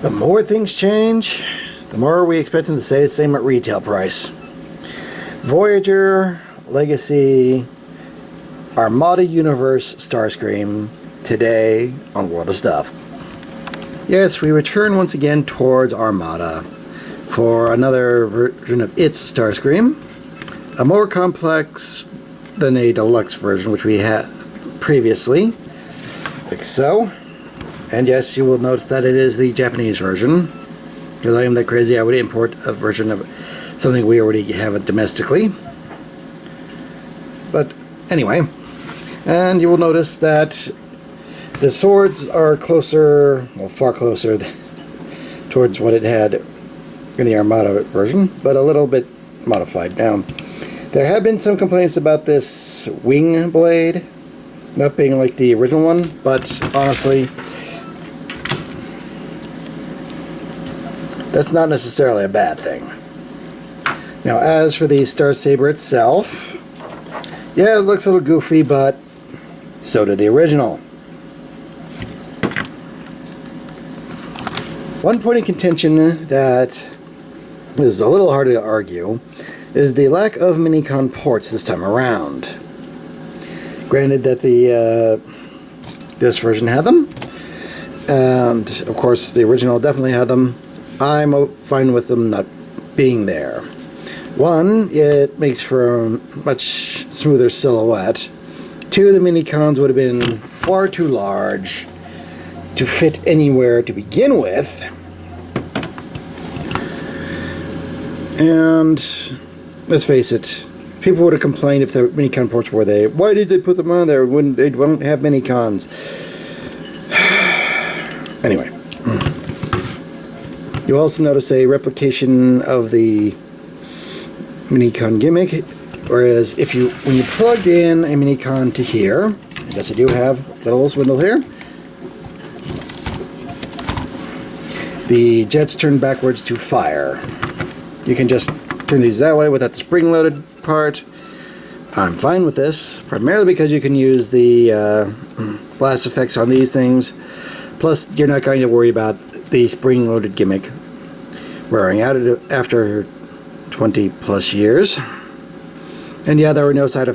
The more things change, the more we expect them to stay the same at retail price. Voyager, Legacy, Armada Universe, Starscream, today on World of Stuff. Yes, we return once again towards Armada for another version of its Starscream. A more complex than a deluxe version, which we had previously. Like so. And yes, you will notice that it is the Japanese version. Because I am that crazy, I would import a version of something we already have domestically. But anyway. And you will notice that the swords are closer, well, far closer towards what it had in the Armada version, but a little bit modified. Now, there have been some complaints about this wing blade not being like the original one, but honestly, that's not necessarily a bad thing. Now, as for the Star Saber itself, yeah, it looks a little goofy, but so did the original. One point of contention that is a little harder to argue is the lack of Minicon ports this time around. Granted that this version had them, and of course the original definitely had them. I'm fine with them not being there. One, it makes for a much smoother silhouette. Two, the Minicons would have been far too large to fit anywhere to begin with. And let's face it, people would have complained if the Minicon ports were there. Why did they put them on there when they won't have Minicons? Anyway. You also notice a replication of the Minicon gimmick, whereas when you plugged in a Minicon to here, yes, I do have a little spindle here, the jets turn backwards to fire. You can just turn these that way without the spring-loaded part. I'm fine with this, primarily because you can use the blast effects on these things. Plus, you're not going to worry about the spring-loaded gimmick wearing out after 20 plus years. And yeah, there were no sound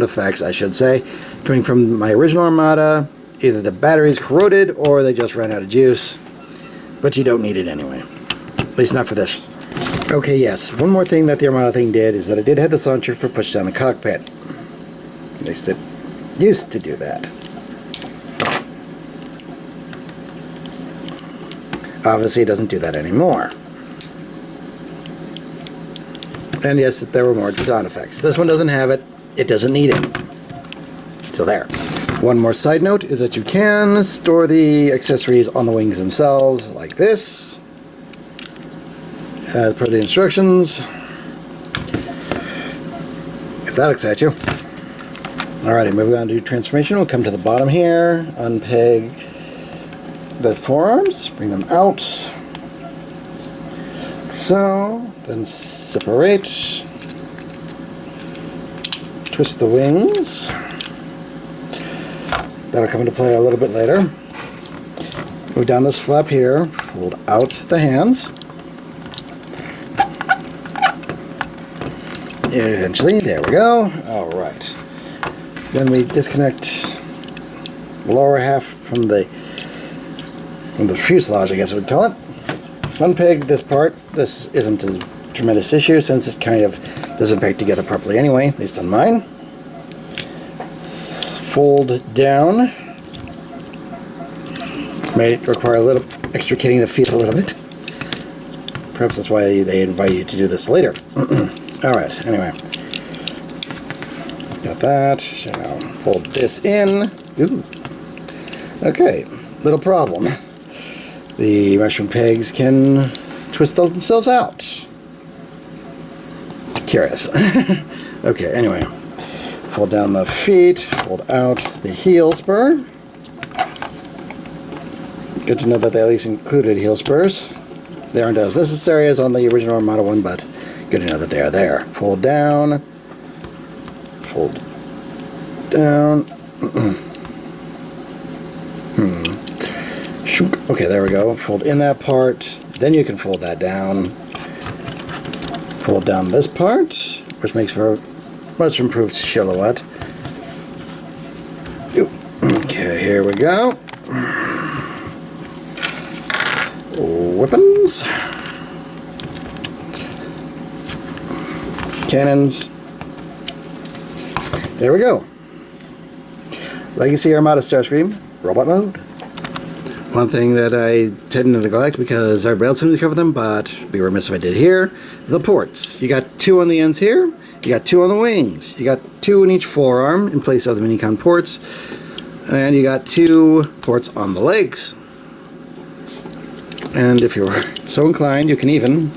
effects, I should say, coming from my original Armada. Either the batteries corroded or they just ran out of juice. But you don't need it anyway. At least not for this. Okay, yes. One more thing that the Armada thing did is that it did have the launcher for push down the cockpit. At least it used to do that. Obviously, it doesn't do that anymore. And yes, there were more sound effects. This one doesn't have it. It doesn't need it. So there. One more side note is that you can store the accessories on the wings themselves, like this. As per the instructions. If that excites you. Alrighty, moving on to transformation. We'll come to the bottom here. Unpeg the forearms. Bring them out. Like so. Then separate. Twist the wings. That'll come into play a little bit later. Move down this flap here. Fold out the hands. Eventually, there we go. Alright. Then we disconnect the lower half from the fuselage, I guess I would call it. Unpeg this part. This isn't a tremendous issue since it kind of doesn't peg together properly anyway, at least on mine. Fold down. May require a little extricating the feet a little bit. Perhaps that's why they invite you to do this later. Alright, anyway. Got that. So now fold this in. Ooh. Okay, little problem. The mushroom pegs can twist themselves out. Curious. Okay, anyway. Fold down the feet, fold out the heel spur. Good to know that they at least included heel spurs. They aren't as necessary as on the original Armada one, but good to know that they are there. Fold down. Fold down. Okay, there we go. Fold in that part. Then you can fold that down. Fold down this part, which makes for a much improved silhouette. Okay, here we go. Weapons. Cannons. There we go. Legacy Armada Starscream, robot mode. One thing that I tend to neglect because I failed to cover them, but be remiss if I did here, the ports. You got 2 on the ends here, you got 2 on the wings, you got 2 in each forearm in place of the minicon ports, and you got 2 ports on the legs. And if you're so inclined, you can even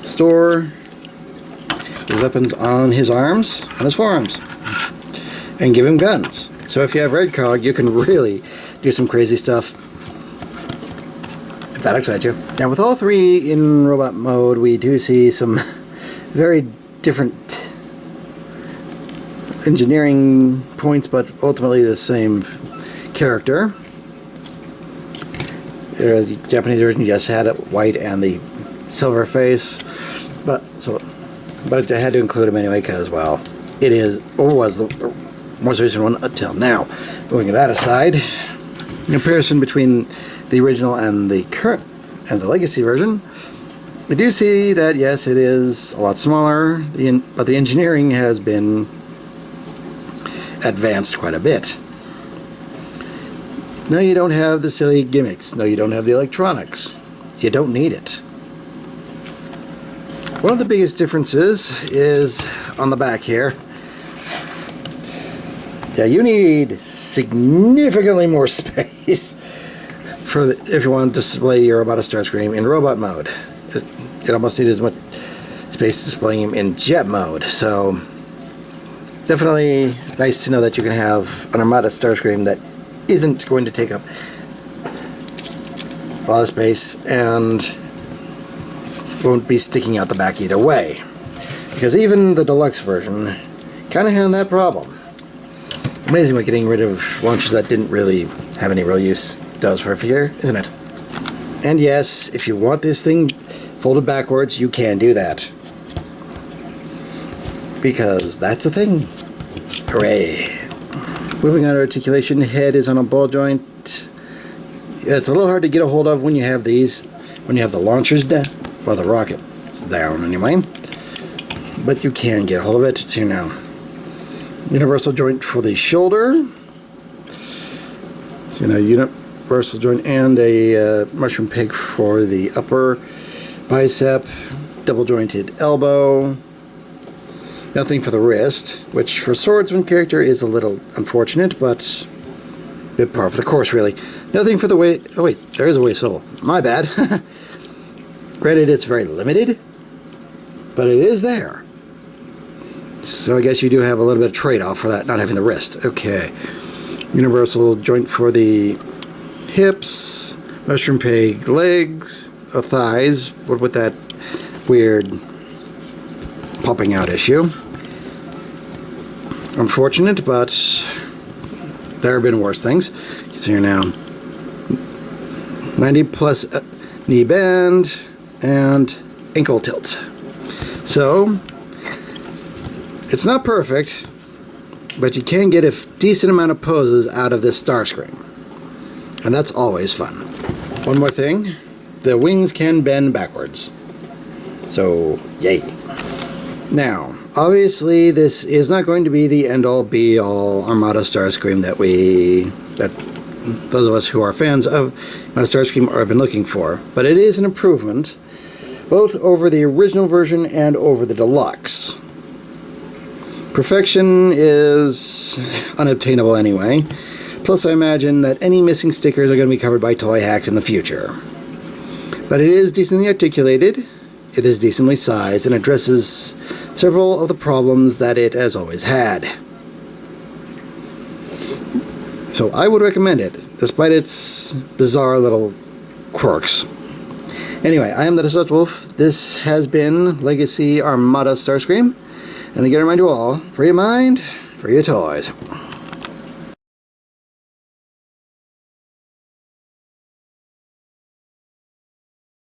store the weapons on his arms, on his forearms, and give him guns. So if you have Red Cog, you can really do some crazy stuff. If that excites you. Now with all 3 in robot mode, we do see some very different engineering points, but ultimately the same character. The Japanese version just had it white and the silver face, but I had to include him anyway because, well, it is or was the most recent one until now. Moving that aside, in comparison between the original and the current and the legacy version, we do see that yes, it is a lot smaller, but the engineering has been advanced quite a bit. No, you don't have the silly gimmicks. No, you don't have the electronics. You don't need it. One of the biggest differences is on the back here. Yeah, you need significantly more space if you want to display your Armada Starscream in robot mode. You almost need as much space displaying him in jet mode. So definitely nice to know that you can have an Armada Starscream that isn't going to take up a lot of space and won't be sticking out the back either way. Because even the deluxe version kind of had that problem. Amazing what getting rid of launchers that didn't really have any real use does for a figure, isn't it? And yes, if you want this thing folded backwards, you can do that. Because that's a thing. Hooray. Moving on to articulation, head is on a ball joint. It's a little hard to get a hold of when you have these, when you have the launchers down, well, the rocket's down anyway. But you can get a hold of it. It's here now. Universal joint for the shoulder. So, universal joint and a mushroom pig for the upper bicep. Double jointed elbow. Nothing for the wrist, which for swordsman character is a little unfortunate, but a bit par for the course, really. Nothing for the waist. Oh wait, there is a waist hole. My bad. Granted, it's very limited, but it is there. So I guess you do have a little bit of trade-off for that, not having the wrist. Okay. Universal joint for the hips, mushroom peg legs, thighs, what with that weird popping out issue. Unfortunate, but there have been worse things. You see here now. 90 plus knee bend and ankle tilt. So it's not perfect, but you can get a decent amount of poses out of this Starscream. And that's always fun. One more thing, the wings can bend backwards. So, yay. Now, obviously this is not going to be the end-all be-all Armada Starscream that those of us who are fans of Armada Starscream have been looking for. But it is an improvement, both over the original version and over the deluxe. Perfection is unobtainable anyway. Plus, I imagine that any missing stickers are going to be covered by toy hacks in the future. But it is decently articulated, it is decently sized, and addresses several of the problems that it has always had. So I would recommend it, despite its bizarre little quirks. Anyway, I am the Deceptiwolf. This has been Legacy Armada Starscream. And again, I remind you all, for your mind, for your toys.